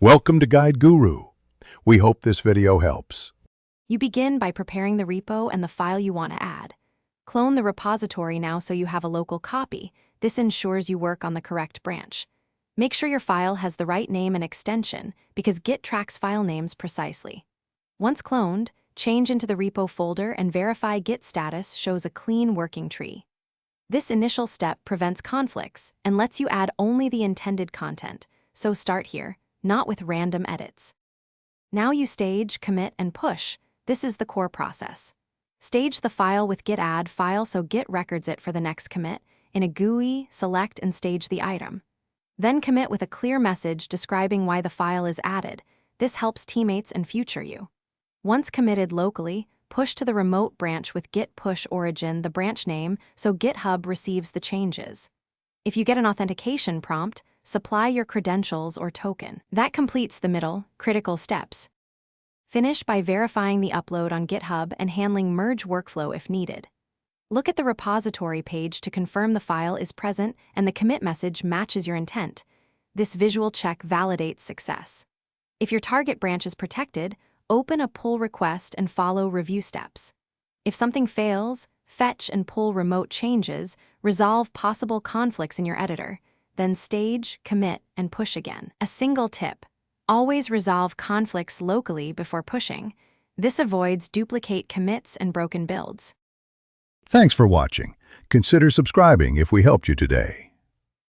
Welcome to Guide Guru. We hope this video helps. You begin by preparing the repo and the file you want to add. Clone the repository now so you have a local copy. This ensures you work on the correct branch. Make sure your file has the right name and extension because Git tracks file names precisely. Once cloned, change into the repo folder and verify Git status shows a clean working tree. This initial step prevents conflicts and lets you add only the intended content, so start here, not with random edits. Now you stage, commit, and push. This is the core process. Stage the file with git add file so Git records it for the next commit. In a GUI, select and stage the item. Then commit with a clear message describing why the file is added. This helps teammates and future you. Once committed locally, push to the remote branch with git push origin the branch name so GitHub receives the changes. If you get an authentication prompt, supply your credentials or token. That completes the middle, critical steps. Finish by verifying the upload on GitHub and handling merge workflow if needed. Look at the repository page to confirm the file is present and the commit message matches your intent. This visual check validates success. If your target branch is protected, open a pull request and follow review steps. If something fails, fetch and pull remote changes, resolve possible conflicts in your editor, then stage, commit, and push again. A single tip: always resolve conflicts locally before pushing. This avoids duplicate commits and broken builds. Thanks for watching. Consider subscribing if we helped you today.